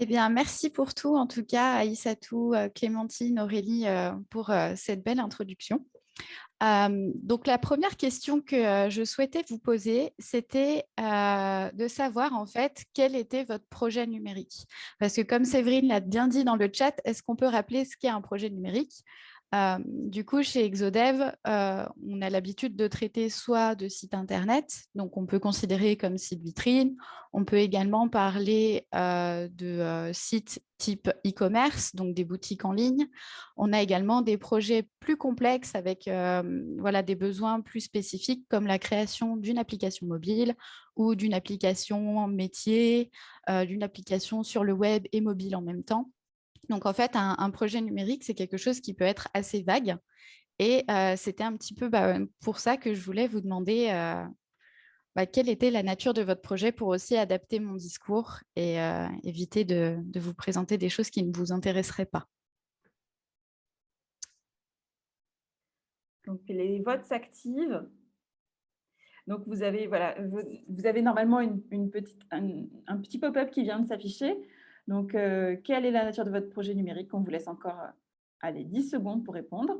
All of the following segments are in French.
Eh bien, merci pour tout, en tout cas, Aïssatou, Clémentine, Aurélie, pour cette belle introduction. Donc, la première question que je souhaitais vous poser, c'était de savoir, en fait, quel était votre projet numérique. Parce que, comme Séverine l'a bien dit dans le chat, est-ce qu'on peut rappeler ce qu'est un projet numérique? Du coup, chez Exodev, on a l'habitude de traiter soit de sites Internet, donc on peut considérer comme site vitrine. On peut également parler de sites type e-commerce, donc des boutiques en ligne. On a également des projets plus complexes avec voilà, des besoins plus spécifiques comme la création d'une application mobile ou d'une application métier, d'une application sur le web et mobile en même temps. Donc, en fait, un projet numérique, c'est quelque chose qui peut être assez vague. Et c'était un petit peu pour ça que je voulais vous demander quelle était la nature de votre projet pour aussi adapter mon discours et éviter de vous présenter des choses qui ne vous intéresseraient pas. Donc, les votes s'activent. Donc, vous avez, voilà, vous avez normalement un petit pop-up qui vient de s'afficher. Donc, quelle est la nature de votre projet numérique? On vous laisse encore 10 secondes pour répondre.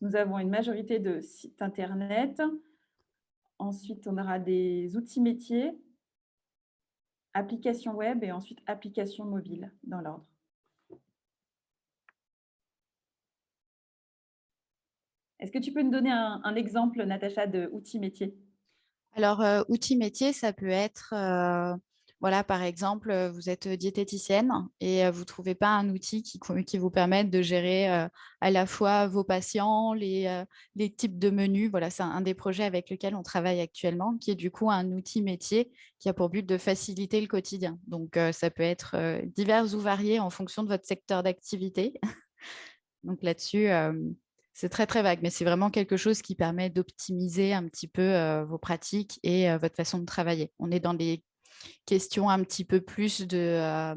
Nous avons une majorité de sites Internet. Ensuite, on aura des outils métiers, applications web et ensuite applications mobiles dans l'ordre. Est-ce que tu peux nous donner un exemple, Natacha, de outils métiers? Alors, outils métier, ça peut être, voilà, par exemple, vous êtes diététicienne et vous ne trouvez pas un outil qui vous permette de gérer à la fois vos patients, les types de menus. Voilà, c'est un des projets avec lesquels on travaille actuellement, qui est du coup un outil métier qui a pour but de faciliter le quotidien. Donc, ça peut être divers ou varié en fonction de votre secteur d'activité. Donc là-dessus, c'est très, très vague, mais c'est vraiment quelque chose qui permet d'optimiser un petit peu vos pratiques et votre façon de travailler. On est dans des questions un petit peu plus de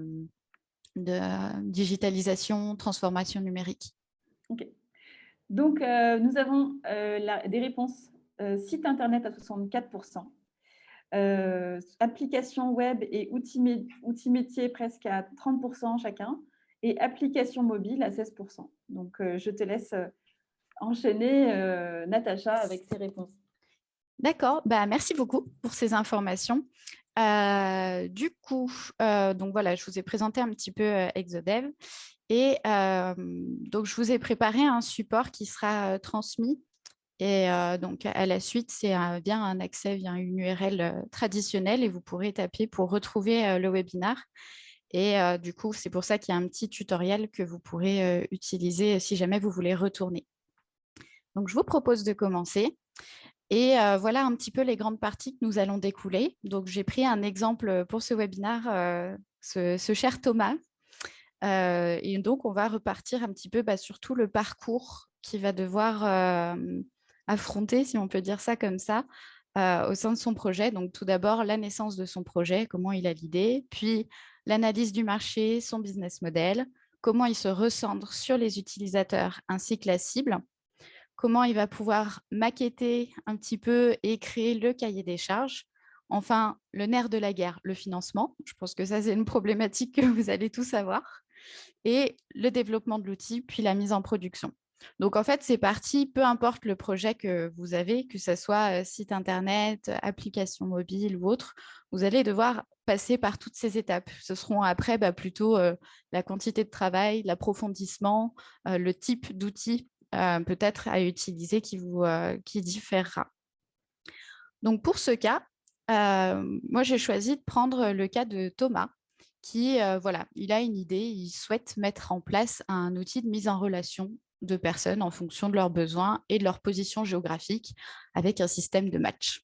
digitalisation, transformation numérique. OK. Donc, nous avons des réponses site internet à 64%, applications web et outils métiers presque à 30% chacun, et applications mobiles à 16%. Donc, je te laisse enchaîner, Natacha, avec ces réponses. D'accord, merci beaucoup pour ces informations. Du coup, donc voilà, je vous ai présenté un petit peu Exodev et donc je vous ai préparé un support qui sera transmis. Et donc, à la suite, c'est bien un accès via une URL traditionnelle et vous pourrez taper pour retrouver le webinaire. Et du coup, c'est pour ça qu'il y a un petit tutoriel que vous pourrez utiliser si jamais vous voulez retourner. Donc, je vous propose de commencer. Et voilà un petit peu les grandes parties que nous allons découler. Donc, j'ai pris un exemple pour ce webinaire, ce cher Thomas. Et donc, on va repartir un petit peu sur tout le parcours qu'il va devoir affronter, si on peut dire ça comme ça, au sein de son projet. Donc, tout d'abord, la naissance de son projet, comment il a l'idée, puis l'analyse du marché, son business model, comment il se recentre sur les utilisateurs ainsi que la cible, comment il va pouvoir maqueter un petit peu et créer le cahier des charges. Enfin, le nerf de la guerre, le financement. Je pense que ça, c'est une problématique que vous allez tous avoir. Et le développement de l'outil, puis la mise en production. Donc, en fait, c'est parti, peu importe le projet que vous avez, que ce soit site Internet, application mobile ou autre, vous allez devoir passer par toutes ces étapes. Ce seront après plutôt la quantité de travail, l'approfondissement, le type d'outil peut-être à utiliser qui différera. Donc, pour ce cas, moi, j'ai choisi de prendre le cas de Thomas, qui, voilà, il a une idée, il souhaite mettre en place un outil de mise en relation de personnes en fonction de leurs besoins et de leur position géographique avec un système de match.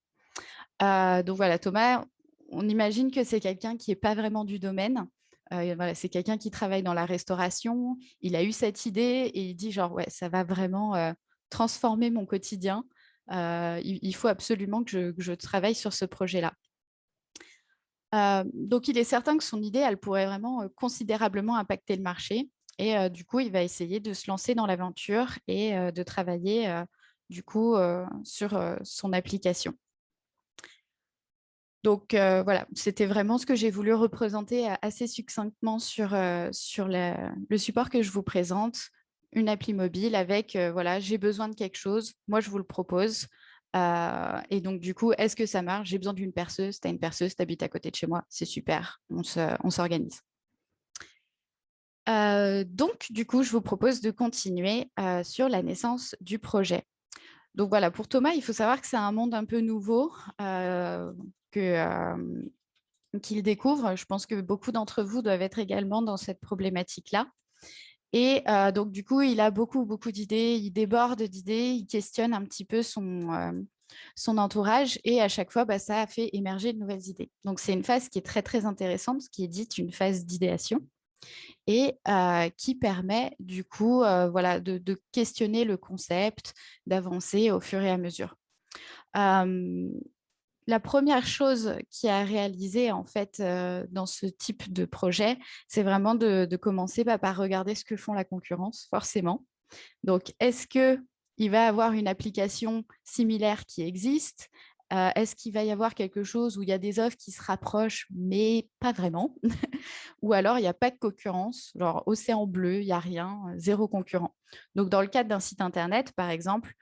Donc voilà, Thomas, on imagine que c'est quelqu'un qui n'est pas vraiment du domaine. Voilà, c'est quelqu'un qui travaille dans la restauration. Il a eu cette idée et il dit genre, ouais, ça va vraiment transformer mon quotidien. Il faut absolument que je travaille sur ce projet-là. Donc, il est certain que son idée, elle pourrait vraiment considérablement impacter le marché. Et du coup, il va essayer de se lancer dans l'aventure et de travailler du coup sur son application. Donc, voilà, c'était vraiment ce que j'ai voulu représenter assez succinctement sur le support que je vous présente, une appli mobile avec, voilà, j'ai besoin de quelque chose, moi je vous le propose. Et donc, du coup, est-ce que ça marche? J'ai besoin d'une perceuse, tu as une perceuse, tu habites à côté de chez moi, c'est super, on s'organise. Donc, du coup, je vous propose de continuer sur la naissance du projet. Donc voilà, pour Thomas, il faut savoir que c'est un monde un peu nouveau qu'il découvre. Je pense que beaucoup d'entre vous doivent être également dans cette problématique-là. Et donc, du coup, il a beaucoup, beaucoup d'idées, il déborde d'idées, il questionne un petit peu son entourage et à chaque fois, ça a fait émerger de nouvelles idées. Donc, c'est une phase qui est très, très intéressante, qui est dite une phase d'idéation et qui permet du coup voilà, de questionner le concept, d'avancer au fur et à mesure. La première chose qui a réalisé en fait dans ce type de projet, c'est vraiment de commencer par regarder ce que font la concurrence, forcément. Donc, est-ce qu'il va y avoir une application similaire qui existe? Est-ce qu'il va y avoir quelque chose où il y a des offres qui se rapprochent, mais pas vraiment? Ou alors, il n'y a pas de concurrence, genre océan bleu, il n'y a rien, zéro concurrent. Donc, dans le cadre d'un site Internet, par exemple,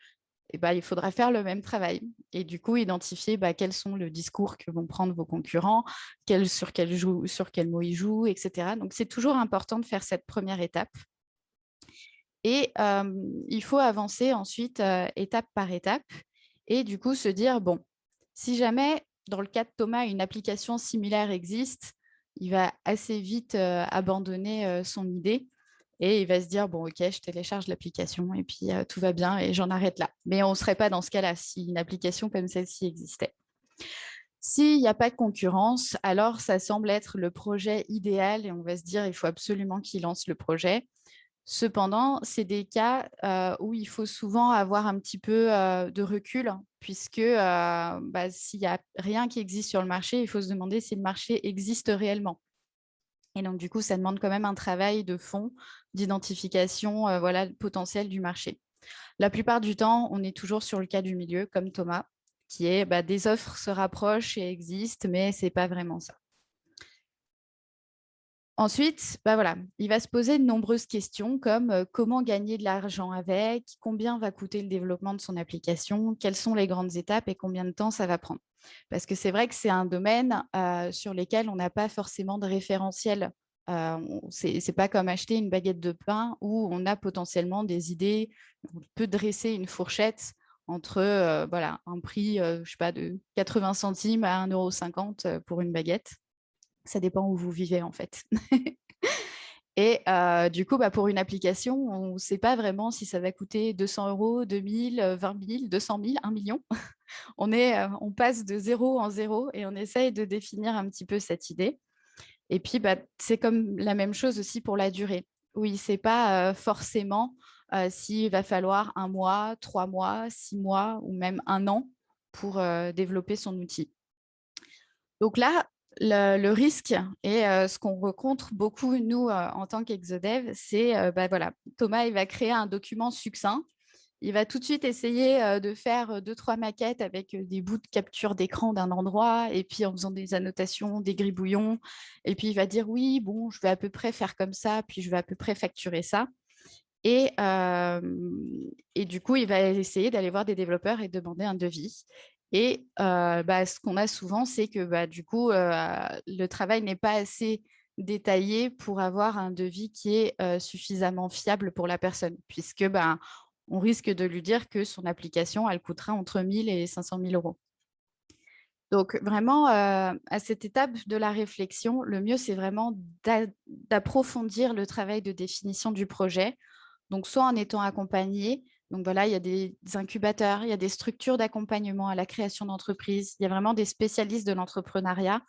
il faudra faire le même travail. Et du coup, identifier quels sont le discours que vont prendre vos concurrents, sur quel mot ils jouent, etc. Donc, c'est toujours important de faire cette première étape. Et il faut avancer ensuite étape par étape et du coup se dire, bon, si jamais, dans le cas de Thomas, une application similaire existe, il va assez vite abandonner son idée et il va se dire, bon, ok, je télécharge l'application et puis tout va bien et j'en arrête là. Mais on ne serait pas dans ce cas-là si une application comme celle-ci existait. S'il n'y a pas de concurrence, alors ça semble être le projet idéal et on va se dire, il faut absolument qu'il lance le projet. Cependant, c'est des cas où il faut souvent avoir un petit peu de recul, puisque s'il n'y a rien qui existe sur le marché, il faut se demander si le marché existe réellement. Et donc, du coup, ça demande quand même un travail de fond, d'identification voilà, potentielle du marché. La plupart du temps, on est toujours sur le cas du milieu, comme Thomas, qui est des offres se rapprochent et existent, mais ce n'est pas vraiment ça. Ensuite, voilà, il va se poser de nombreuses questions comme comment gagner de l'argent avec, combien va coûter le développement de son application, quelles sont les grandes étapes et combien de temps ça va prendre. Parce que c'est vrai que c'est un domaine sur lequel on n'a pas forcément de référentiel. C'est pas comme acheter une baguette de pain où on a potentiellement des idées, on peut dresser une fourchette entre voilà, un prix je sais pas, de 80 centimes à 1,50 € pour une baguette. Ça dépend où vous vivez en fait. Et du coup, pour une application, on ne sait pas vraiment si ça va coûter 200 €, 2000, 20 000, 200 000, 1 million. On passe de zéro en zéro et on essaye de définir un petit peu cette idée. Et puis, c'est comme la même chose aussi pour la durée. Oui, ce n'est pas forcément s'il va falloir 1 mois, 3 mois, 6 mois ou même 1 an pour développer son outil. Donc là, le risque et ce qu'on rencontre beaucoup, nous, en tant qu'Exodev, c'est, voilà, Thomas, il va créer un document succinct. Il va tout de suite essayer de faire 2-3 maquettes avec des bouts de capture d'écran d'un endroit et puis en faisant des annotations, des gribouillons. Et puis, il va dire, oui, bon, je vais à peu près faire comme ça, puis je vais à peu près facturer ça. Et du coup, il va essayer d'aller voir des développeurs et demander un devis. Et ce qu'on a souvent, c'est que du coup, le travail n'est pas assez détaillé pour avoir un devis qui est suffisamment fiable pour la personne, puisque on risque de lui dire que son application, elle coûtera entre 1 000 et 500 000 €. Donc vraiment, à cette étape de la réflexion, le mieux, c'est vraiment d'approfondir le travail de définition du projet. Donc, soit en étant accompagné, donc voilà, il y a des incubateurs, il y a des structures d'accompagnement à la création d'entreprises, il y a vraiment des spécialistes de l'entrepreneuriat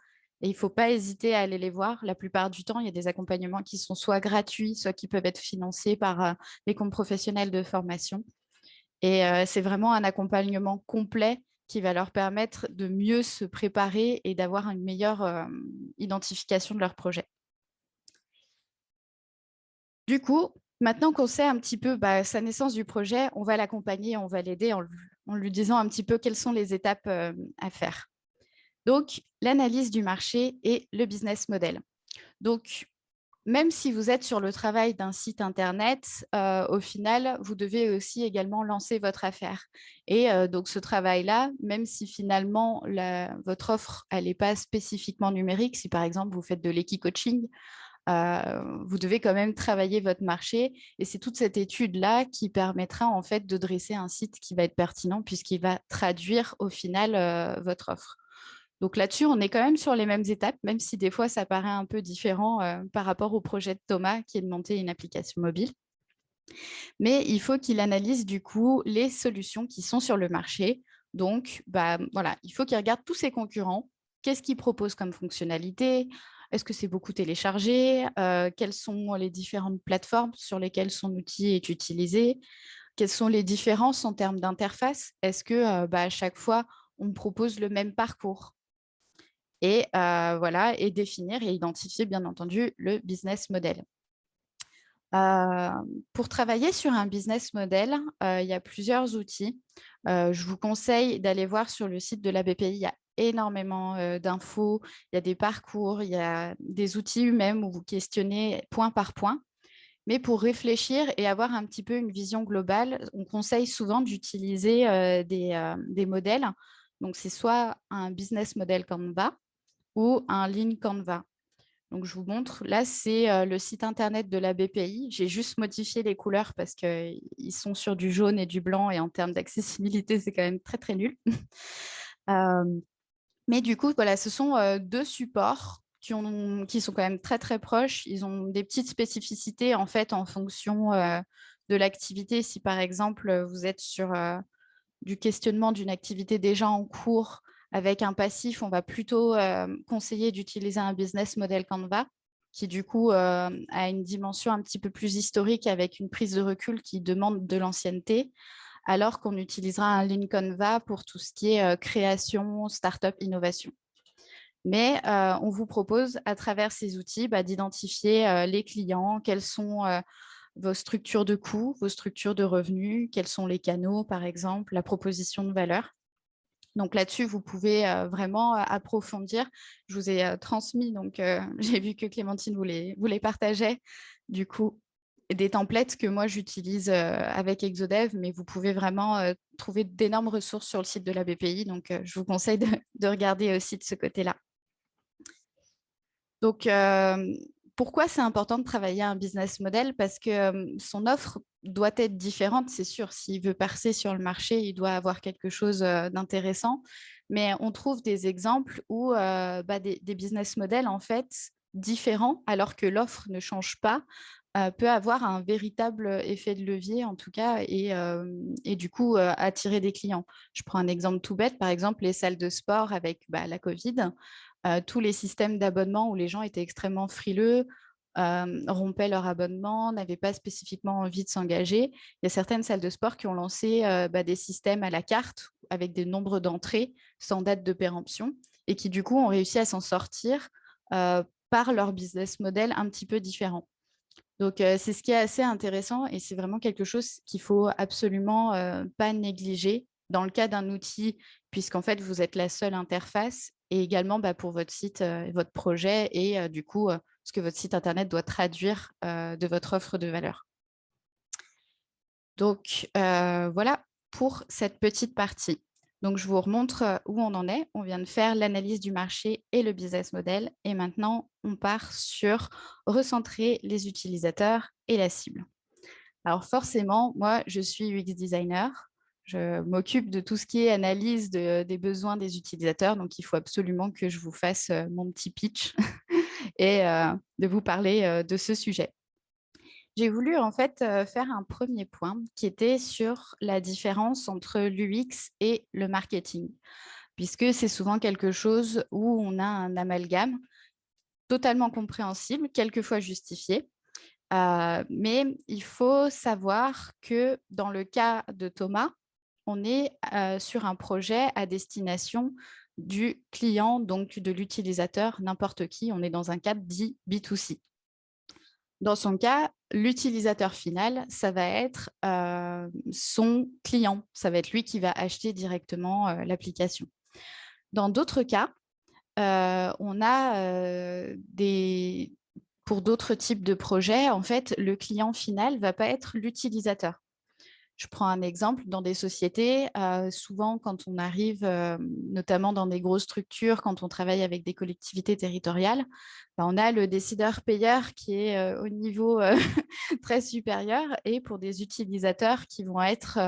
et il ne faut pas hésiter à aller les voir. La plupart du temps, il y a des accompagnements qui sont soit gratuits, soit qui peuvent être financés par les comptes professionnels de formation. Et c'est vraiment un accompagnement complet qui va leur permettre de mieux se préparer et d'avoir une meilleure identification de leur projet. Du coup, maintenant qu'on sait un petit peu sa naissance du projet, on va l'accompagner, on va l'aider en lui disant un petit peu quelles sont les étapes à faire. Donc, l'analyse du marché et le business model. Donc, même si vous êtes sur le travail d'un site internet, au final, vous devez aussi également lancer votre affaire. Et donc, ce travail-là, même si finalement votre offre, elle n'est pas spécifiquement numérique, si par exemple vous faites de l'équi-coaching, vous devez quand même travailler votre marché. Et c'est toute cette étude-là qui permettra en fait de dresser un site qui va être pertinent puisqu'il va traduire au final votre offre. Donc là-dessus, on est quand même sur les mêmes étapes, même si des fois ça paraît un peu différent par rapport au projet de Thomas qui est de monter une application mobile. Mais il faut qu'il analyse du coup les solutions qui sont sur le marché. Donc, voilà, il faut qu'il regarde tous ses concurrents. Qu'est-ce qu'ils proposent comme fonctionnalité? Est-ce que c'est beaucoup téléchargé? Quelles sont les différentes plateformes sur lesquelles son outil est utilisé? Quelles sont les différences en termes d'interface? Est-ce que à chaque fois, on propose le même parcours? Et voilà, et définir et identifier, bien entendu, le business model. Pour travailler sur un business model, il y a plusieurs outils. Je vous conseille d'aller voir sur le site de la BPI. Il y a énormément d'infos, il y a des parcours, il y a des outils même où vous questionnez point par point. Mais pour réfléchir et avoir un petit peu une vision globale, on conseille souvent d'utiliser des modèles. Donc, c'est soit un business model Canva ou un Lean Canva. Donc, je vous montre. Là, c'est le site internet de la BPI. J'ai juste modifié les couleurs parce qu'ils sont sur du jaune et du blanc et en termes d'accessibilité, c'est quand même très, très nul. Euh, mais du coup, voilà, ce sont deux supports qui sont quand même très, très proches. Ils ont des petites spécificités en fait en fonction de l'activité. Si par exemple, vous êtes sur du questionnement d'une activité déjà en cours avec un passif, on va plutôt conseiller d'utiliser un business model Canva qui du coup a une dimension un petit peu plus historique avec une prise de recul qui demande de l'ancienneté, alors qu'on utilisera un Lean Canva pour tout ce qui est création, startup, innovation. Mais on vous propose à travers ces outils d'identifier les clients, quels sont vos structures de coûts, vos structures de revenus, quels sont les canaux, par exemple, la proposition de valeur. Donc là-dessus, vous pouvez vraiment approfondir. Je vous ai transmis, donc j'ai vu que Clémentine vous les partageait, du coup, des templates que moi j'utilise avec Exodev, mais vous pouvez vraiment trouver d'énormes ressources sur le site de la BPI. Donc je vous conseille de regarder aussi de ce côté-là. Donc, pourquoi c'est important de travailler un business model? Parce que son offre doit être différente, c'est sûr. S'il veut percer sur le marché, il doit avoir quelque chose d'intéressant. Mais on trouve des exemples où des business models, en fait, différents, alors que l'offre ne change pas, peut avoir un véritable effet de levier, en tout cas, et du coup, attirer des clients. Je prends un exemple tout bête, par exemple, les salles de sport avec la Covid. Tous les systèmes d'abonnement où les gens étaient extrêmement frileux, rompaient leur abonnement, n'avaient pas spécifiquement envie de s'engager. Il y a certaines salles de sport qui ont lancé des systèmes à la carte avec des nombres d'entrées sans date de péremption et qui du coup ont réussi à s'en sortir par leur business model un petit peu différent. Donc, c'est ce qui est assez intéressant et c'est vraiment quelque chose qu'il faut absolument pas négliger dans le cas d'un outil, puisqu'en fait, vous êtes la seule interface et également pour votre site, votre projet et du coup, ce que votre site internet doit traduire de votre offre de valeur. Donc, voilà pour cette petite partie. Donc, je vous remontre où on en est. On vient de faire l'analyse du marché et le business model. Et maintenant, on part sur recentrer les utilisateurs et la cible. Alors, forcément, moi, je suis UX designer. Je m'occupe de tout ce qui est analyse des besoins des utilisateurs. Donc, il faut absolument que je vous fasse mon petit pitch et de vous parler de ce sujet. J'ai voulu en fait faire un premier point qui était sur la différence entre l'UX et le marketing, puisque c'est souvent quelque chose où on a un amalgame totalement compréhensible, quelquefois justifié. Mais il faut savoir que dans le cas de Thomas, on est sur un projet à destination du client, donc de l'utilisateur, n'importe qui. On est dans un cadre dit B2C. Dans son cas, l'utilisateur final, ça va être son client. Ça va être lui qui va acheter directement l'application. Dans d'autres cas, on a pour d'autres types de projets, en fait, le client final ne va pas être l'utilisateur. Je prends un exemple, dans des sociétés, souvent quand on arrive, notamment dans des grosses structures, quand on travaille avec des collectivités territoriales, on a le décideur-payeur qui est au niveau très supérieur et pour des utilisateurs qui vont être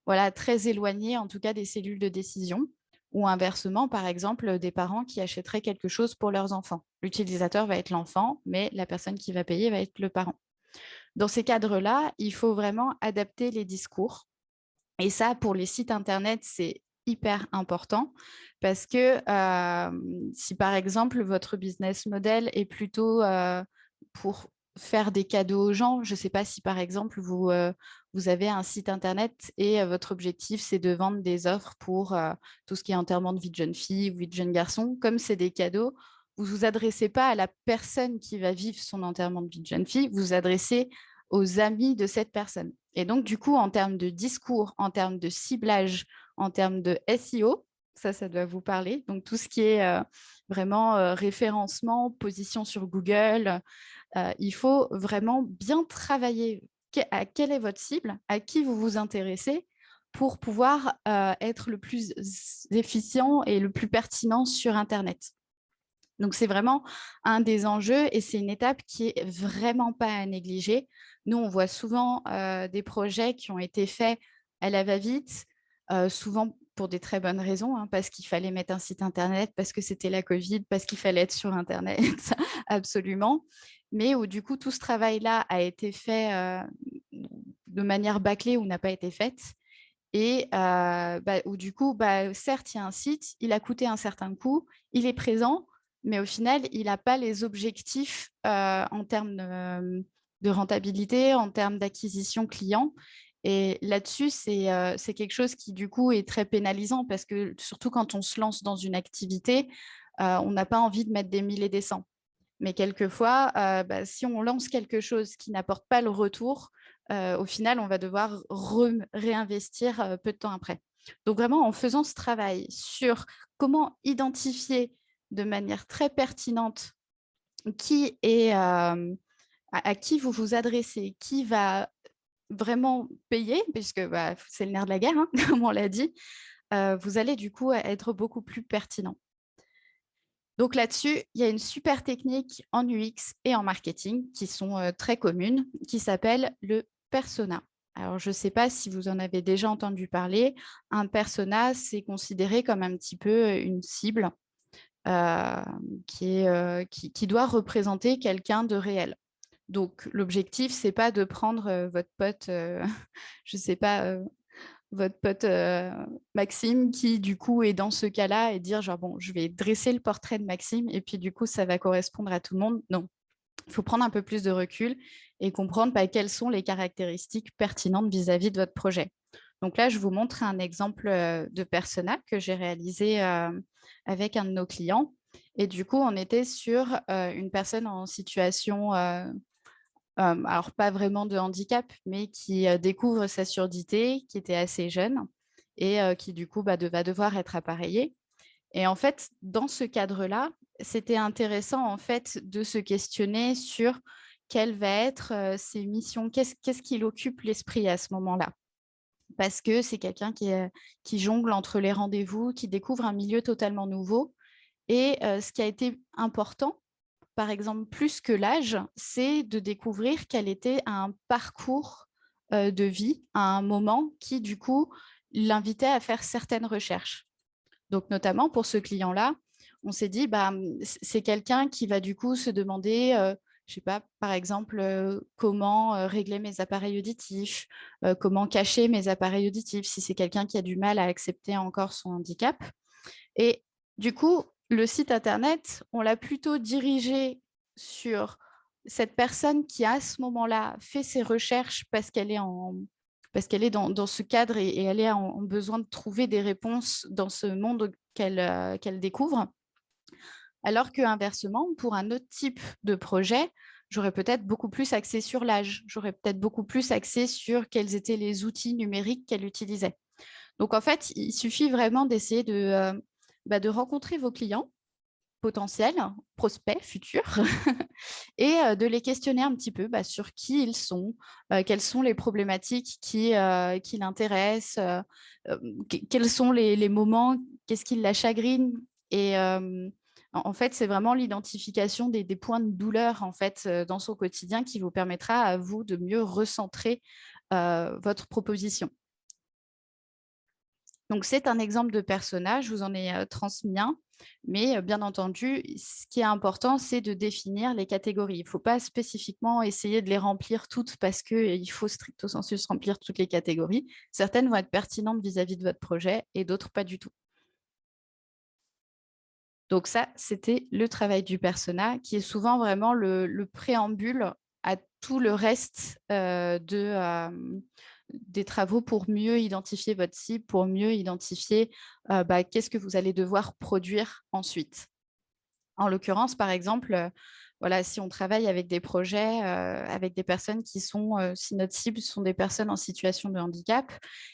voilà, très éloignés, en tout cas des cellules de décision, ou inversement, par exemple, des parents qui achèteraient quelque chose pour leurs enfants. L'utilisateur va être l'enfant, mais la personne qui va payer va être le parent. Dans ces cadres-là, il faut vraiment adapter les discours. Et ça, pour les sites Internet, c'est hyper important parce que si, par exemple, votre business model est plutôt pour faire des cadeaux aux gens, je ne sais pas si, par exemple, vous avez un site Internet et votre objectif, c'est de vendre des offres pour tout ce qui est enterrement de vie de jeune fille ou vie de jeune garçon. Comme c'est des cadeaux, vous ne vous adressez pas à la personne qui va vivre son enterrement de vie de jeune fille, vous vous adressez aux amis de cette personne. Et donc, du coup, en termes de discours, en termes de ciblage, en termes de SEO, ça doit vous parler. Donc, tout ce qui est vraiment référencement, position sur Google, il faut vraiment bien travailler à quelle est votre cible, à qui vous vous intéressez pour pouvoir être le plus efficient et le plus pertinent sur Internet. Donc, c'est vraiment un des enjeux et c'est une étape qui est vraiment pas à négliger. Nous, on voit souvent des projets qui ont été faits à la va-vite, souvent pour des très bonnes raisons, hein, parce qu'il fallait mettre un site Internet, parce que c'était la Covid, parce qu'il fallait être sur Internet, absolument. Mais où du coup, tout ce travail-là a été fait de manière bâclée ou n'a pas été faite. Et où du coup, certes, il y a un site, il a coûté un certain coût, il est présent, mais au final, il n'a pas les objectifs en termes de rentabilité, en termes d'acquisition client. Et là-dessus, c'est quelque chose qui, du coup, est très pénalisant parce que surtout quand on se lance dans une activité, on n'a pas envie de mettre des 1000 et des 100. Mais quelquefois, si on lance quelque chose qui n'apporte pas le retour, au final, on va devoir réinvestir peu de temps après. Donc vraiment, en faisant ce travail sur comment identifier de manière très pertinente qui est, à qui vous vous adressez, qui va vraiment payer, puisque c'est le nerf de la guerre, hein, comme on l'a dit, vous allez du coup être beaucoup plus pertinent. Donc là-dessus, il y a une super technique en UX et en marketing qui sont très communes, qui s'appelle le persona. Alors, je ne sais pas si vous en avez déjà entendu parler. Un persona, c'est considéré comme un petit peu une cible qui doit représenter quelqu'un de réel. Donc, l'objectif, ce n'est pas de prendre votre pote, je ne sais pas, votre pote Maxime qui, du coup, est dans ce cas-là et dire, genre, bon, je vais dresser le portrait de Maxime et puis, du coup, ça va correspondre à tout le monde. Non, il faut prendre un peu plus de recul et comprendre quelles sont les caractéristiques pertinentes vis-à-vis de votre projet. Donc là, je vous montre un exemple de persona que j'ai réalisé avec un de nos clients. Et du coup, on était sur une personne en situation alors pas vraiment de handicap, mais qui découvre sa surdité, qui était assez jeune et qui du coup va devoir être appareillée. Et en fait, dans ce cadre-là, c'était intéressant en fait de se questionner sur quelles vont être ses missions, qu'est-ce qui l'occupe l'esprit à ce moment-là. Parce que c'est quelqu'un qui jongle entre les rendez-vous, qui découvre un milieu totalement nouveau. Et ce qui a été important, par exemple, plus que l'âge, c'est de découvrir quel était un parcours de vie à un moment qui, du coup, l'invitait à faire certaines recherches. Donc, notamment pour ce client-là, on s'est dit, c'est quelqu'un qui va du coup se demander, je ne sais pas, par exemple, comment régler mes appareils auditifs, comment cacher mes appareils auditifs, si c'est quelqu'un qui a du mal à accepter encore son handicap. Et du coup, le site Internet, on l'a plutôt dirigé sur cette personne qui, à ce moment-là, fait ses recherches parce qu'elle est dans ce cadre et elle est en besoin de trouver des réponses dans ce monde qu'elle découvre. Alors qu'inversement, pour un autre type de projet, j'aurais peut-être beaucoup plus axé sur l'âge, j'aurais peut-être beaucoup plus axé sur quels étaient les outils numériques qu'elle utilisait. Donc, en fait, il suffit vraiment d'essayer de rencontrer vos clients potentiels, prospects futurs, et de les questionner un petit peu sur qui ils sont, quelles sont les problématiques qui l'intéressent, quels sont les moments, qu'est-ce qui la chagrine. Et en fait, c'est vraiment l'identification des points de douleur en fait, dans son quotidien qui vous permettra à vous de mieux recentrer votre proposition. Donc, c'est un exemple de persona, je vous en ai transmis un, mais bien entendu, ce qui est important, c'est de définir les catégories. Il ne faut pas spécifiquement essayer de les remplir toutes parce qu'il faut stricto sensus remplir toutes les catégories. Certaines vont être pertinentes vis-à-vis de votre projet et d'autres pas du tout. Donc ça, c'était le travail du persona qui est souvent vraiment le préambule à tout le reste des travaux pour mieux identifier votre cible, pour mieux identifier qu'est-ce que vous allez devoir produire ensuite. En l'occurrence, par exemple, voilà, si on travaille avec des projets, avec des personnes qui sont, si notre cible sont des personnes en situation de handicap,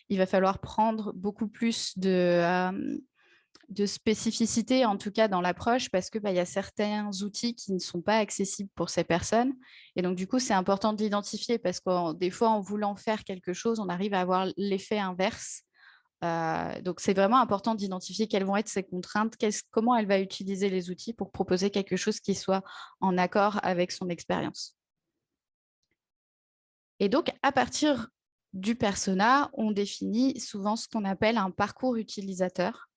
il va falloir prendre beaucoup plus de spécificité, en tout cas dans l'approche, parce que y a certains outils qui ne sont pas accessibles pour ces personnes. Et donc, du coup, c'est important de l'identifier parce que des fois, en voulant faire quelque chose, on arrive à avoir l'effet inverse. Donc, c'est vraiment important d'identifier quelles vont être ses contraintes, comment elle va utiliser les outils pour proposer quelque chose qui soit en accord avec son expérience. Et donc, à partir du persona, on définit souvent ce qu'on appelle un parcours utilisateur.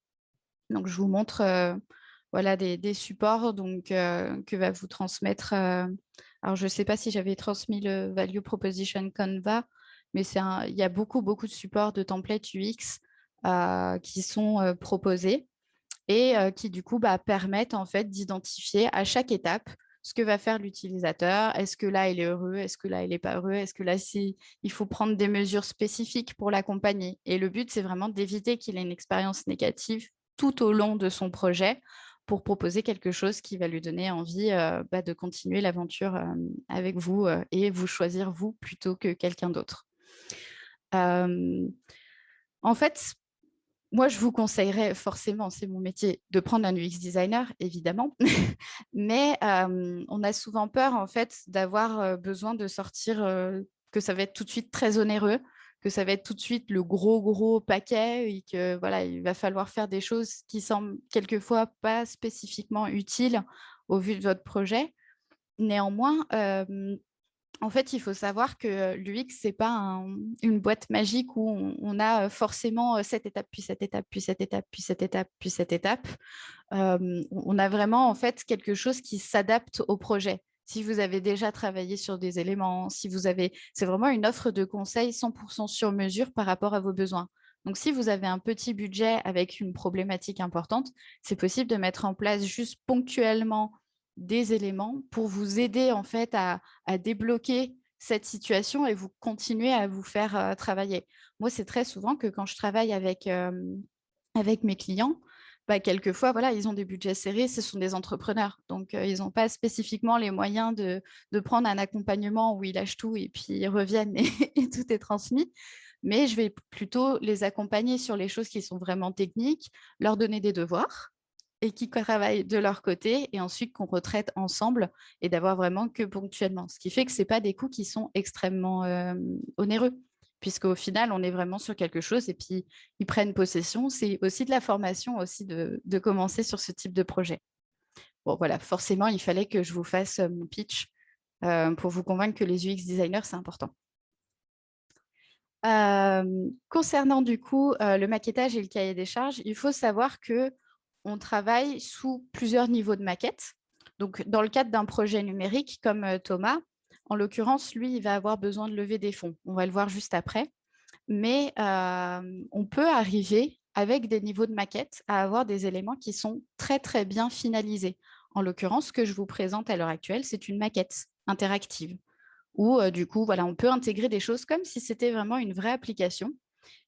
Donc, je vous montre voilà, des supports que va vous transmettre. Alors, je ne sais pas si j'avais transmis le Value Proposition Canva, mais il y a beaucoup de supports de templates UX qui sont proposés et qui, du coup, permettent en fait d'identifier à chaque étape ce que va faire l'utilisateur. Est-ce que là, il est heureux? Est-ce que là, il n'est pas heureux? Est-ce que là, il faut prendre des mesures spécifiques pour l'accompagner? Et le but, c'est vraiment d'éviter qu'il ait une expérience négative tout au long de son projet pour proposer quelque chose qui va lui donner envie de continuer l'aventure avec vous et vous choisir vous plutôt que quelqu'un d'autre. En fait, moi, je vous conseillerais forcément, c'est mon métier, de prendre un UX designer, évidemment, mais on a souvent peur en fait d'avoir besoin de sortir, que ça va être tout de suite très onéreux, que ça va être tout de suite le gros paquet et que voilà, il va falloir faire des choses qui semblent quelquefois pas spécifiquement utiles au vu de votre projet. Néanmoins, en fait, il faut savoir que l'UX, ce n'est pas une boîte magique où on a forcément cette étape, puis cette étape, puis cette étape, puis cette étape, puis cette étape. On a vraiment en fait quelque chose qui s'adapte au projet. Si vous avez déjà travaillé sur des éléments, c'est vraiment une offre de conseil 100% sur mesure par rapport à vos besoins. Donc, si vous avez un petit budget avec une problématique importante, c'est possible de mettre en place juste ponctuellement des éléments pour vous aider en fait à débloquer cette situation et vous continuer à vous faire travailler. Moi, c'est très souvent que quand je travaille avec mes clients, quelquefois, voilà, ils ont des budgets serrés, ce sont des entrepreneurs. Donc, ils n'ont pas spécifiquement les moyens de prendre un accompagnement où ils lâchent tout et puis ils reviennent et tout est transmis. Mais je vais plutôt les accompagner sur les choses qui sont vraiment techniques, leur donner des devoirs et qui travaillent de leur côté et ensuite qu'on retraite ensemble et d'avoir vraiment que ponctuellement. Ce qui fait que ce n'est pas des coûts qui sont extrêmement onéreux puisqu'au final, on est vraiment sur quelque chose et puis ils prennent possession. C'est aussi de la formation aussi de commencer sur ce type de projet. Bon, voilà, forcément, il fallait que je vous fasse mon pitch pour vous convaincre que les UX designers, c'est important. Concernant du coup le maquettage et le cahier des charges, il faut savoir qu'on travaille sous plusieurs niveaux de maquette. Donc, dans le cadre d'un projet numérique comme Thomas, en l'occurrence, lui, il va avoir besoin de lever des fonds. On va le voir juste après. Mais on peut arriver avec des niveaux de maquette à avoir des éléments qui sont très bien finalisés. En l'occurrence, ce que je vous présente à l'heure actuelle, c'est une maquette interactive où du coup, voilà, on peut intégrer des choses comme si c'était vraiment une vraie application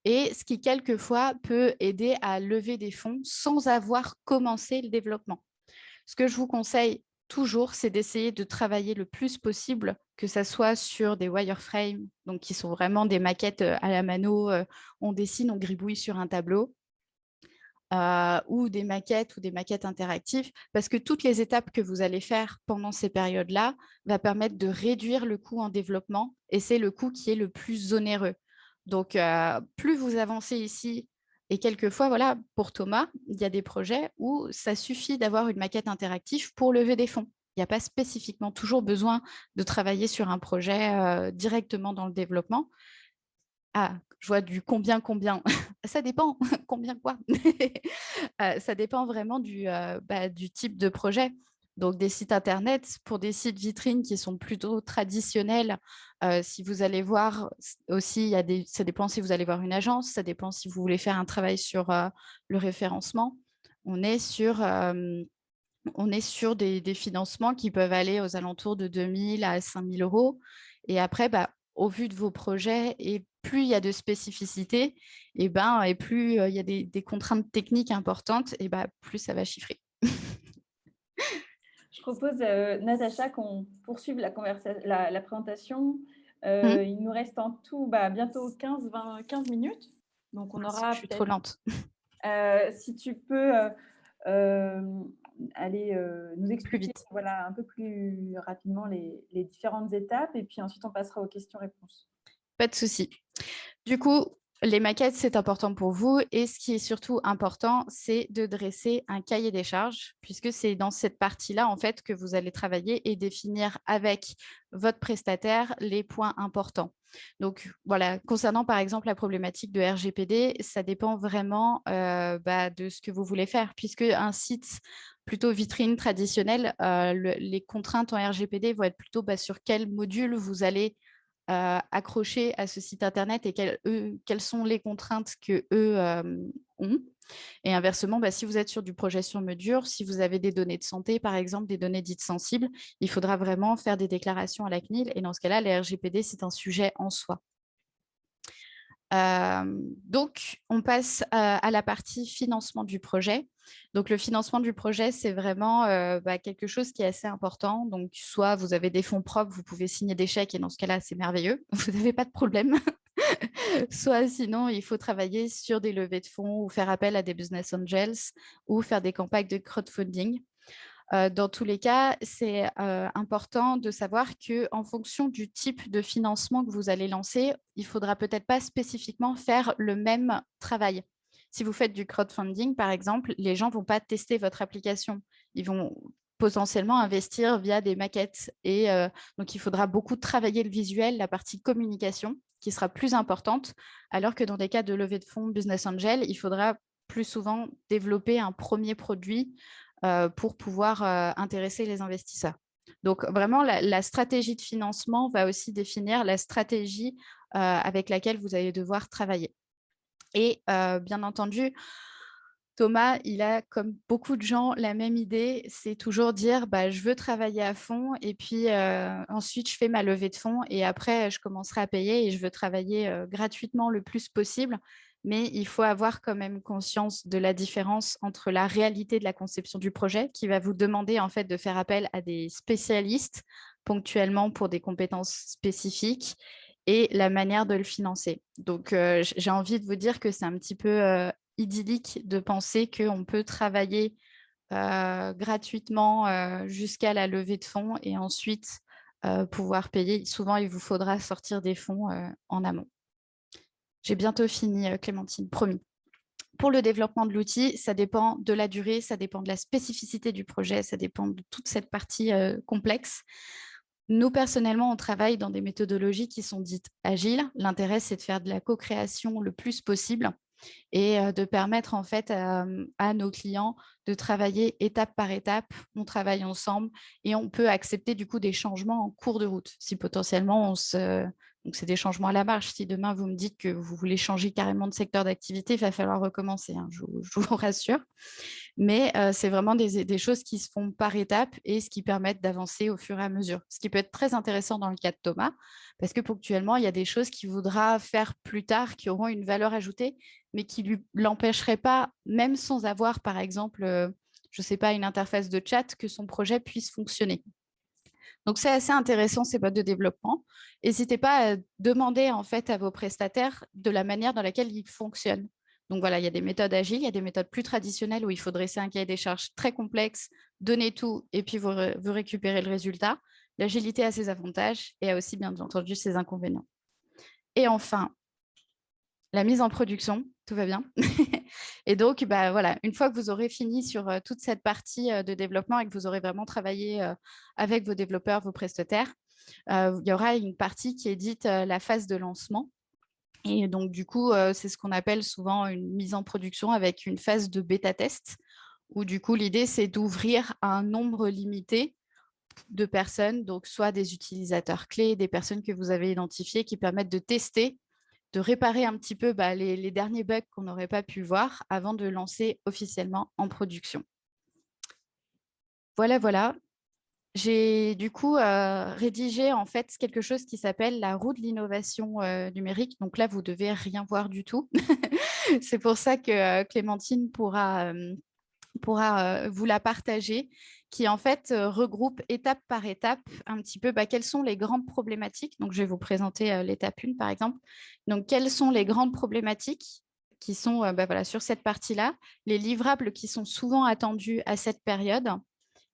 et ce qui quelquefois peut aider à lever des fonds sans avoir commencé le développement. Ce que je vous conseille toujours, c'est d'essayer de travailler le plus possible, que ça soit sur des wireframes, donc qui sont vraiment des maquettes à la mano, on dessine, on gribouille sur un tableau, ou des maquettes interactives, parce que toutes les étapes que vous allez faire pendant ces périodes-là va permettre de réduire le coût en développement et c'est le coût qui est le plus onéreux. Donc, plus vous avancez ici, et quelquefois, voilà, pour Thomas, il y a des projets où ça suffit d'avoir une maquette interactive pour lever des fonds. Il n'y a pas spécifiquement toujours besoin de travailler sur un projet directement dans le développement. Ah, je vois du combien. Ça dépend, combien quoi. Ça dépend vraiment du type de projet. Donc, des sites Internet, pour des sites vitrines qui sont plutôt traditionnels, si vous allez voir aussi, ça dépend si vous allez voir une agence, ça dépend si vous voulez faire un travail sur le référencement. On est sur des financements qui peuvent aller aux alentours de 2 000 à 5 000 euros. Et après, au vu de vos projets, et plus il y a de spécificités, et plus il y a des contraintes techniques importantes, plus ça va chiffrer. Je propose, Natacha, qu'on poursuive la présentation. Il nous reste en tout bientôt 15 minutes. Donc, on aura Je suis trop lente. si tu peux aller nous expliquer un peu plus rapidement les différentes étapes et puis ensuite on passera aux questions-réponses. Pas de souci. Du coup, les maquettes, c'est important pour vous. Et ce qui est surtout important, c'est de dresser un cahier des charges, puisque c'est dans cette partie-là, en fait, que vous allez travailler et définir avec votre prestataire les points importants. Donc, voilà, concernant par exemple la problématique de RGPD, ça dépend vraiment de ce que vous voulez faire, puisque un site plutôt vitrine traditionnelle, les contraintes en RGPD vont être plutôt sur quel module vous allez accrocher à ce site internet et quelles sont les contraintes que eux ont. Et inversement, si vous êtes sur du projet sur mesure, si vous avez des données de santé, par exemple, des données dites sensibles, il faudra vraiment faire des déclarations à la CNIL. Et dans ce cas-là, les RGPD, c'est un sujet en soi. Donc, on passe à la partie financement du projet. Donc, le financement du projet, c'est vraiment quelque chose qui est assez important. Donc, soit vous avez des fonds propres, vous pouvez signer des chèques et dans ce cas-là, c'est merveilleux. Vous n'avez pas de problème. Soit sinon, il faut travailler sur des levées de fonds ou faire appel à des business angels ou faire des campagnes de crowdfunding. Dans tous les cas, c'est important de savoir qu'en fonction du type de financement que vous allez lancer, il ne faudra peut-être pas spécifiquement faire le même travail. Si vous faites du crowdfunding, par exemple, les gens ne vont pas tester votre application. Ils vont potentiellement investir via des maquettes. Et donc, il faudra beaucoup travailler le visuel, la partie communication, qui sera plus importante, alors que dans des cas de levée de fonds business angel, il faudra plus souvent développer un premier produit pour pouvoir intéresser les investisseurs. Donc, vraiment, la stratégie de financement va aussi définir la stratégie avec laquelle vous allez devoir travailler. Et bien entendu, Thomas, il a, comme beaucoup de gens, la même idée, c'est toujours dire je veux travailler à fond et puis ensuite je fais ma levée de fonds et après je commencerai à payer et je veux travailler gratuitement le plus possible. Mais il faut avoir quand même conscience de la différence entre la réalité de la conception du projet qui va vous demander en fait de faire appel à des spécialistes ponctuellement pour des compétences spécifiques et la manière de le financer. Donc, j'ai envie de vous dire que c'est un petit peu idyllique de penser qu'on peut travailler gratuitement jusqu'à la levée de fonds et ensuite pouvoir payer. Souvent, il vous faudra sortir des fonds en amont. J'ai bientôt fini, Clémentine, promis. Pour le développement de l'outil, ça dépend de la durée, ça dépend de la spécificité du projet, ça dépend de toute cette partie complexe. Nous, personnellement, on travaille dans des méthodologies qui sont dites agiles. L'intérêt, c'est de faire de la co-création le plus possible et de permettre en fait à nos clients de travailler étape par étape. On travaille ensemble et on peut accepter du coup des changements en cours de route. Si potentiellement donc c'est des changements à la marche. Si demain vous me dites que vous voulez changer carrément de secteur d'activité, il va falloir recommencer, hein, je vous rassure. Mais c'est vraiment des choses qui se font par étapes et ce qui permettent d'avancer au fur et à mesure. Ce qui peut être très intéressant dans le cas de Thomas, parce que ponctuellement, il y a des choses qu'il voudra faire plus tard qui auront une valeur ajoutée, mais qui ne l'empêcheraient pas, même sans avoir, par exemple, je ne sais pas, une interface de chat, que son projet puisse fonctionner. Donc, c'est assez intéressant, ces boîtes de développement. N'hésitez pas à demander en fait à vos prestataires de la manière dans laquelle ils fonctionnent. Donc voilà, il y a des méthodes agiles, il y a des méthodes plus traditionnelles où il faut dresser un cahier des charges très complexe, donner tout et puis vous récupérez le résultat. L'agilité a ses avantages et a aussi bien entendu ses inconvénients. Et enfin, la mise en production, tout va bien. Et donc, bah, voilà, une fois que vous aurez fini sur toute cette partie de développement et que vous aurez vraiment travaillé avec vos développeurs, vos prestataires, il y aura une partie qui est dite la phase de lancement. Et donc, du coup, c'est ce qu'on appelle souvent une mise en production avec une phase de bêta-test, où du coup, l'idée, c'est d'ouvrir un nombre limité de personnes, donc soit des utilisateurs clés, des personnes que vous avez identifiées qui permettent de tester, de réparer un petit peu les derniers bugs qu'on n'aurait pas pu voir avant de lancer officiellement en production. Voilà, voilà. J'ai du coup rédigé en fait quelque chose qui s'appelle la roue de l'innovation numérique. Donc là, vous devez rien voir du tout. C'est pour ça que Clémentine pourra vous la partager, qui en fait regroupe étape par étape un petit peu quelles sont les grandes problématiques. Donc je vais vous présenter l'étape 1 par exemple. Donc quelles sont les grandes problématiques qui sont voilà, sur cette partie-là, les livrables qui sont souvent attendus à cette période,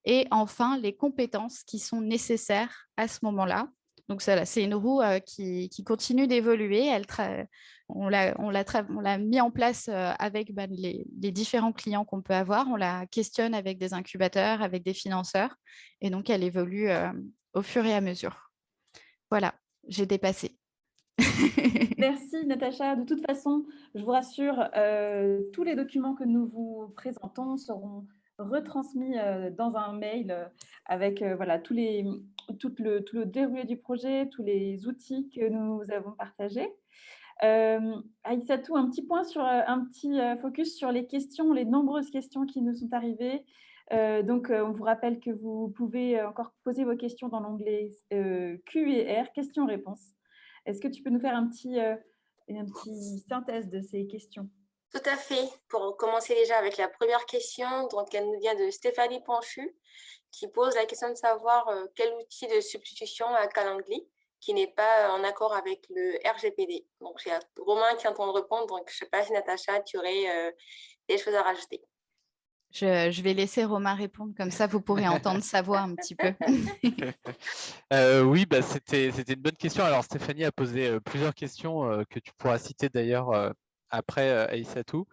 et enfin les compétences qui sont nécessaires à ce moment-là. Donc ça, c'est une roue qui continue d'évoluer. On l'a mis en place avec les différents clients qu'on peut avoir. On la questionne avec des incubateurs, avec des financeurs. Et donc, elle évolue au fur et à mesure. Voilà, j'ai dépassé. Merci Natacha. De toute façon, je vous rassure, tous les documents que nous vous présentons seront retransmis dans un mail avec voilà, tout le déroulé du projet, tous les outils que nous avons partagés. Aïssatou, un petit point sur un petit focus sur les questions, les nombreuses questions qui nous sont arrivées. Donc, on vous rappelle que vous pouvez encore poser vos questions dans l'onglet Q&R, questions-réponses. Est-ce que tu peux nous faire une petite synthèse de ces questions? Tout à fait. Pour commencer déjà avec la première question, donc elle nous vient de Stéphanie Panchu, qui pose la question de savoir quel outil de substitution à Calendly qui n'est pas en accord avec le RGPD. Donc, il y a Romain qui est en train de répondre, donc je ne sais pas si Natacha, tu aurais des choses à rajouter. Je vais laisser Romain répondre, comme ça vous pourrez entendre sa voix un petit peu. Oui, c'était une bonne question. Alors Stéphanie a posé plusieurs questions que tu pourras citer d'ailleurs après Aïssatou.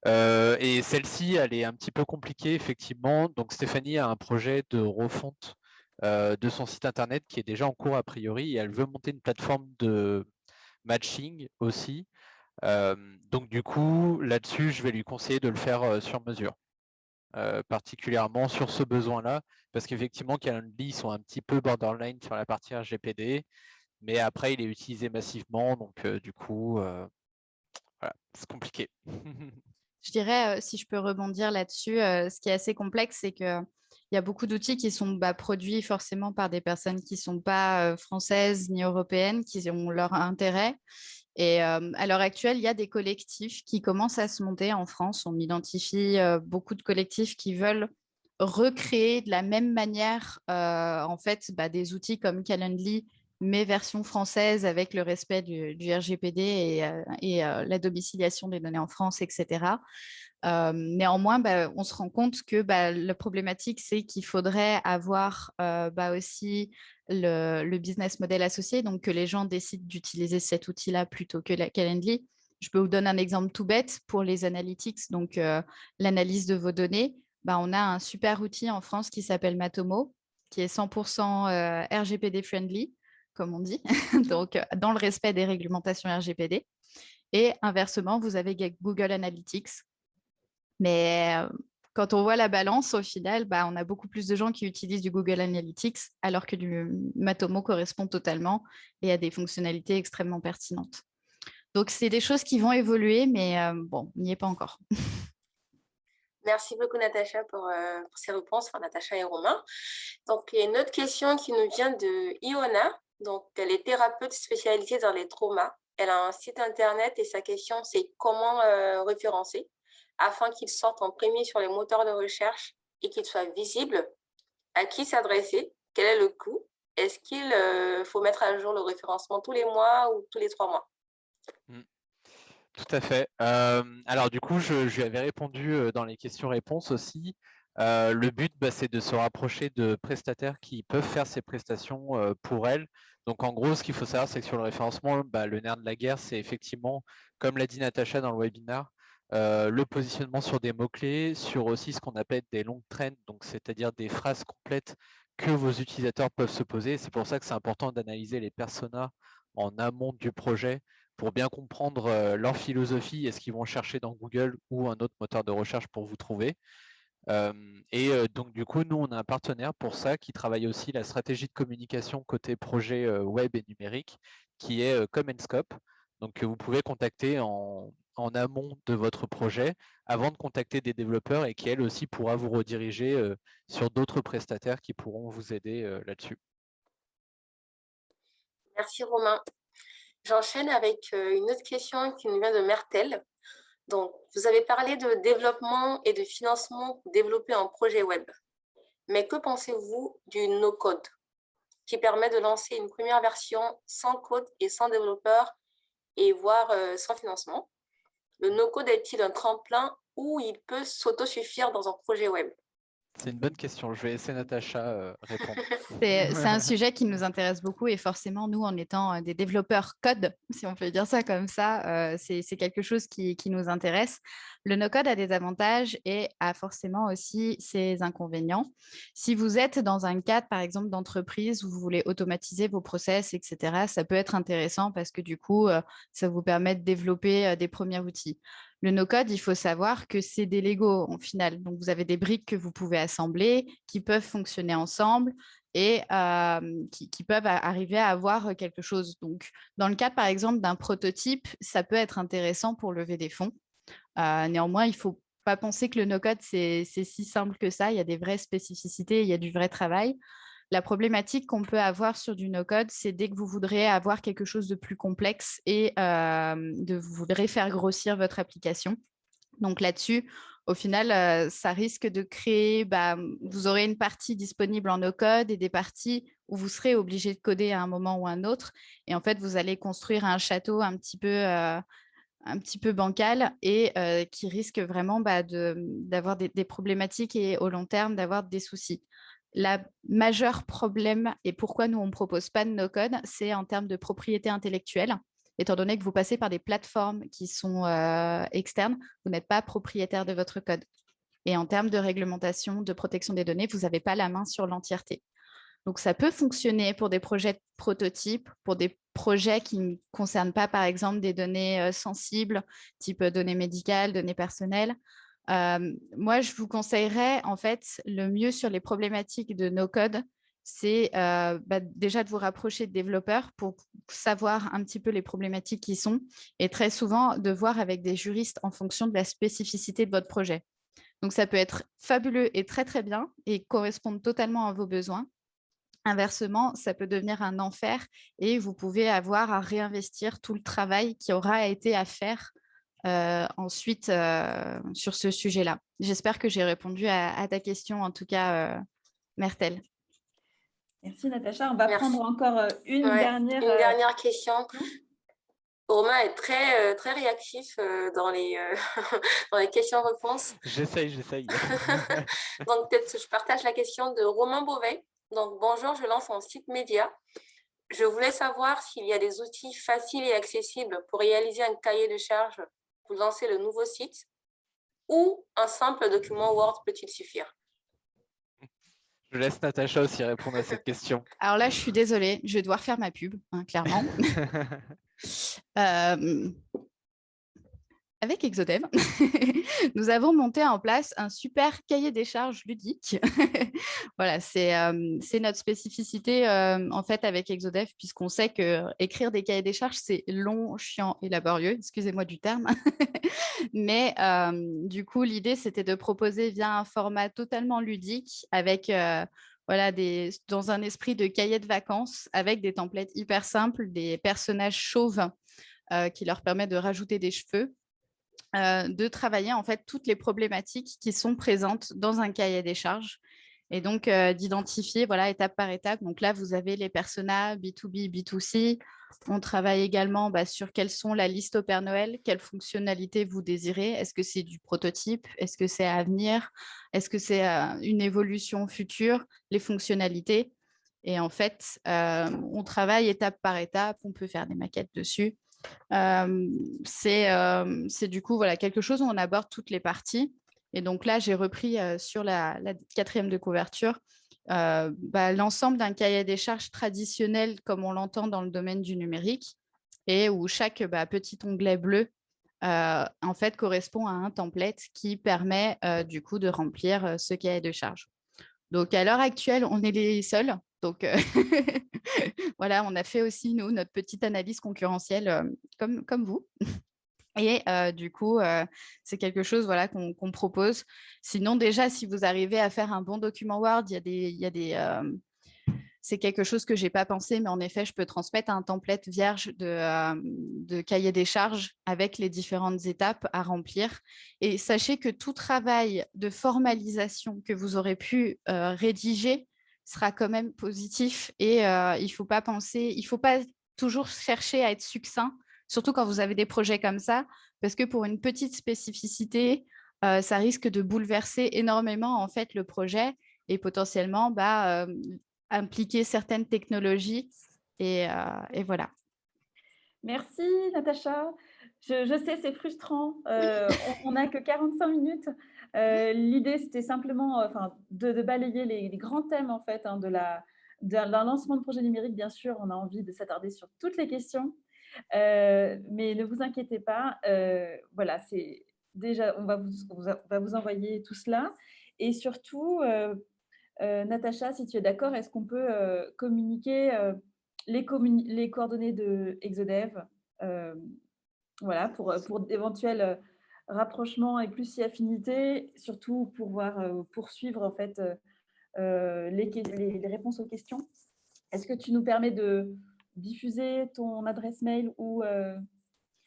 Et celle-ci, elle est un petit peu compliquée, effectivement. Donc Stéphanie a un projet de refonte de son site internet qui est déjà en cours a priori, et elle veut monter une plateforme de matching aussi. Donc du coup, là-dessus, je vais lui conseiller de le faire sur mesure. Particulièrement sur ce besoin-là, parce qu'effectivement, Calendly, ils sont un petit peu borderline sur la partie RGPD, mais après, il est utilisé massivement, donc du coup, voilà, c'est compliqué. Je dirais, si je peux rebondir là-dessus, ce qui est assez complexe, c'est qu'il y a beaucoup d'outils qui sont produits forcément par des personnes qui ne sont pas françaises ni européennes, qui ont leur intérêt. Et à l'heure actuelle, il y a des collectifs qui commencent à se monter en France. On identifie beaucoup de collectifs qui veulent recréer de la même manière en fait des outils comme Calendly, mais version française avec le respect du RGPD et la domiciliation des données en France, etc. Néanmoins, on se rend compte que la problématique, c'est qu'il faudrait avoir aussi le business model associé, donc que les gens décident d'utiliser cet outil-là plutôt que la Calendly. Je peux vous donner un exemple tout bête pour les analytics, donc l'analyse de vos données. On a un super outil en France qui s'appelle Matomo, qui est 100% RGPD friendly, comme on dit, donc dans le respect des réglementations RGPD. Et inversement, vous avez Google Analytics. Mais quand on voit la balance, au final, on a beaucoup plus de gens qui utilisent du Google Analytics, alors que du Matomo correspond totalement et a des fonctionnalités extrêmement pertinentes. Donc, c'est des choses qui vont évoluer, mais bon, on n'y est pas encore. Merci beaucoup, Natacha, pour ces réponses, enfin, Natacha et Romain. Donc, il y a une autre question qui nous vient de Iona. Donc, elle est thérapeute spécialisée dans les traumas. Elle a un site internet et sa question, c'est comment référencer afin qu'il sorte en premier sur les moteurs de recherche et qu'il soit visible. À qui s'adresser? Quel est le coût? Est-ce qu'il faut mettre à jour le référencement tous les mois ou tous les 3 mois? Tout à fait. Alors du coup, je lui avais répondu dans les questions-réponses aussi. Le but, c'est de se rapprocher de prestataires qui peuvent faire ces prestations pour elle. Donc en gros, ce qu'il faut savoir, c'est que sur le référencement, le nerf de la guerre, c'est effectivement, comme l'a dit Natacha dans le webinaire, le positionnement sur des mots-clés, sur aussi ce qu'on appelle des longues traînes, donc c'est-à-dire des phrases complètes que vos utilisateurs peuvent se poser. C'est pour ça que c'est important d'analyser les personas en amont du projet pour bien comprendre leur philosophie et ce qu'ils vont chercher dans Google ou un autre moteur de recherche pour vous trouver. Donc du coup, nous, on a un partenaire pour ça qui travaille aussi la stratégie de communication côté projet web et numérique, qui est Commonscope, donc que vous pouvez contacter en amont de votre projet avant de contacter des développeurs et qui, elle aussi, pourra vous rediriger sur d'autres prestataires qui pourront vous aider là-dessus. Merci Romain. J'enchaîne avec une autre question qui nous vient de Mertel. Donc, vous avez parlé de développement et de financement pour développer un projet web. Mais que pensez-vous du no-code qui permet de lancer une première version sans code et sans développeur et voire sans financement? Le no-code est-il un tremplin ou il peut s'autosuffire dans un projet web? C'est une bonne question. Je vais laisser Natacha répondre. C'est un sujet qui nous intéresse beaucoup et forcément, nous, en étant des développeurs code, si on peut dire ça comme ça, c'est quelque chose qui nous intéresse. Le no-code a des avantages et a forcément aussi ses inconvénients. Si vous êtes dans un cadre, par exemple, d'entreprise où vous voulez automatiser vos process, etc., ça peut être intéressant parce que du coup, ça vous permet de développer des premiers outils. Le no-code, il faut savoir que c'est des Lego en final. Donc, vous avez des briques que vous pouvez assembler, qui peuvent fonctionner ensemble et qui peuvent arriver à avoir quelque chose. Donc, dans le cadre, par exemple, d'un prototype, ça peut être intéressant pour lever des fonds. Néanmoins, il ne faut pas penser que le no-code, c'est si simple que ça. Il y a des vraies spécificités, il y a du vrai travail. La problématique qu'on peut avoir sur du no-code, c'est dès que vous voudrez avoir quelque chose de plus complexe et vous voudrez faire grossir votre application. Donc là-dessus, au final, ça risque de créer, vous aurez une partie disponible en no-code et des parties où vous serez obligé de coder à un moment ou à un autre. Et en fait, vous allez construire un château un petit peu bancal et qui risque vraiment d'avoir des problématiques et au long terme d'avoir des soucis. La majeure problème et pourquoi nous, on ne propose pas de no-code, c'est en termes de propriété intellectuelle. Étant donné que vous passez par des plateformes qui sont externes, vous n'êtes pas propriétaire de votre code. Et en termes de réglementation, de protection des données, vous n'avez pas la main sur l'entièreté. Donc, ça peut fonctionner pour des projets de prototypes, pour des projets qui ne concernent pas, par exemple, des données sensibles, type données médicales, données personnelles. Moi, je vous conseillerais, en fait, le mieux sur les problématiques de no-code, c'est déjà de vous rapprocher de développeurs pour savoir un petit peu les problématiques qui sont et très souvent de voir avec des juristes en fonction de la spécificité de votre projet. Donc, ça peut être fabuleux et très, très bien et correspondre totalement à vos besoins. Inversement, ça peut devenir un enfer et vous pouvez avoir à réinvestir tout le travail qui aura été à faire ensuite sur ce sujet-là. J'espère que j'ai répondu à ta question, en tout cas, Mertel. Merci Natacha. On va prendre encore une dernière question. Romain est très, très réactif dans les questions-réponses. J'essaye. Donc, peut-être je partage la question de Romain Beauvais. Donc, bonjour, je lance un site média. Je voulais savoir s'il y a des outils faciles et accessibles pour réaliser un cahier de charges pour lancer le nouveau site ou un simple document Word peut-il suffire? Je laisse Natacha aussi répondre à cette question. Alors là, je suis désolée, je vais devoir faire ma pub, clairement. Avec Exodev, nous avons monté en place un super cahier des charges ludique. Voilà, c'est notre spécificité en fait avec Exodev, puisqu'on sait que écrire des cahiers des charges, c'est long, chiant et laborieux, excusez-moi du terme. Mais du coup, l'idée, c'était de proposer via un format totalement ludique avec dans un esprit de cahier de vacances, avec des templates hyper simples, des personnages chauves qui leur permettent de rajouter des cheveux. De travailler en fait toutes les problématiques qui sont présentes dans un cahier des charges Et donc, d'identifier, voilà, étape par étape. Donc là, vous avez les personas B2B, B2C. On travaille également sur quelles sont la liste au Père Noël, quelles fonctionnalités vous désirez. Est-ce que c'est du prototype? Est-ce que c'est à venir? Est-ce que c'est une évolution future? Les fonctionnalités. Et en fait, on travaille étape par étape. On peut faire des maquettes dessus. C'est du coup quelque chose où on aborde toutes les parties. Et donc là, j'ai repris sur la 4e de couverture l'ensemble d'un cahier des charges traditionnel comme on l'entend dans le domaine du numérique et où chaque petit onglet bleu en fait correspond à un template qui permet du coup de remplir ce cahier de charges. Donc à l'heure actuelle, on est les seuls. Donc voilà, on a fait aussi nous notre petite analyse concurrentielle comme vous. Et du coup, c'est quelque chose qu'on propose. Sinon, déjà, si vous arrivez à faire un bon document Word, c'est quelque chose que je n'ai pas pensé, mais en effet, je peux transmettre un template vierge de cahier des charges avec les différentes étapes à remplir. Et sachez que tout travail de formalisation que vous aurez pu rédiger sera quand même positif et il ne faut pas toujours chercher à être succinct, surtout quand vous avez des projets comme ça, parce que pour une petite spécificité, ça risque de bouleverser énormément en fait le projet et potentiellement impliquer certaines technologies et voilà. Merci Natacha. Je sais, c'est frustrant. On n'a que 45 minutes. L'idée, c'était simplement de balayer les grands thèmes en fait, d'un lancement de projet numérique. Bien sûr, on a envie de s'attarder sur toutes les questions. Mais ne vous inquiétez pas. Voilà, c'est déjà, on va vous envoyer tout cela. Et surtout, Natacha, si tu es d'accord, est-ce qu'on peut communiquer les coordonnées de Exodev voilà, pour d'éventuels rapprochements et plus si affinités, surtout pour pouvoir poursuivre en fait les réponses aux questions. Est-ce que tu nous permets de diffuser ton adresse mail ou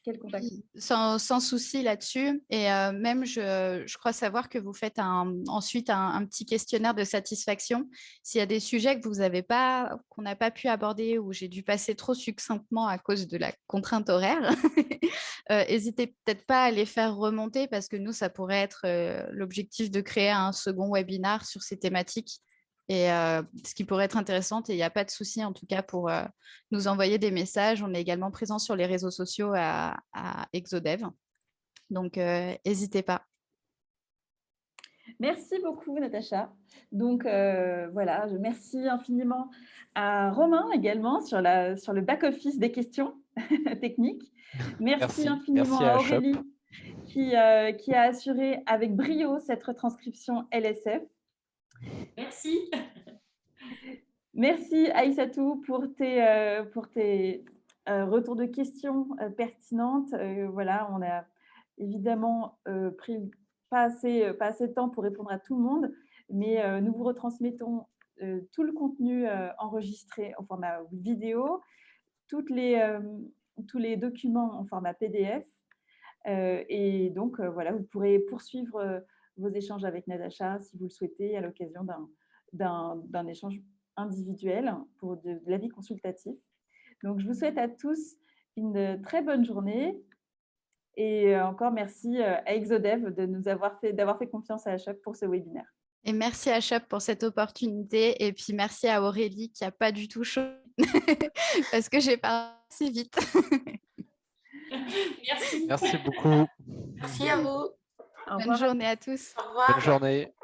quel contact? Sans souci là-dessus. Et même, je crois savoir que vous faites ensuite un petit questionnaire de satisfaction. S'il y a des sujets que qu'on n'a pas pu aborder ou j'ai dû passer trop succinctement à cause de la contrainte horaire, n'hésitez peut-être pas à les faire remonter parce que nous, ça pourrait être l'objectif de créer un second webinar sur ces thématiques. Et ce qui pourrait être intéressant, et il n'y a pas de souci en tout cas pour nous envoyer des messages. On est également présent sur les réseaux sociaux à Exodev. Donc, n'hésitez pas. Merci beaucoup, Natacha. Donc, voilà, je remercie infiniment à Romain également sur le back-office des questions techniques. Merci infiniment à Aurélie qui a assuré avec brio cette retranscription LSF. Merci. Merci Aïssatou pour tes retours de questions pertinentes. Voilà, on a évidemment pris pas assez de temps pour répondre à tout le monde, mais nous vous retransmettons tout le contenu enregistré en format vidéo, tous les documents en format PDF. Et donc, voilà, vous pourrez poursuivre vos échanges avec Natacha si vous le souhaitez à l'occasion d'un échange individuel pour de l'avis consultatif. Donc, je vous souhaite à tous une très bonne journée et encore merci à Exodev d'avoir fait confiance à HUP pour ce webinaire. Et merci à HUP pour cette opportunité et puis merci à Aurélie qui n'a pas du tout chaud parce que j'ai parlé si vite. Merci. Merci beaucoup. Merci à vous. Bonne journée à tous. Au revoir. Bonne journée.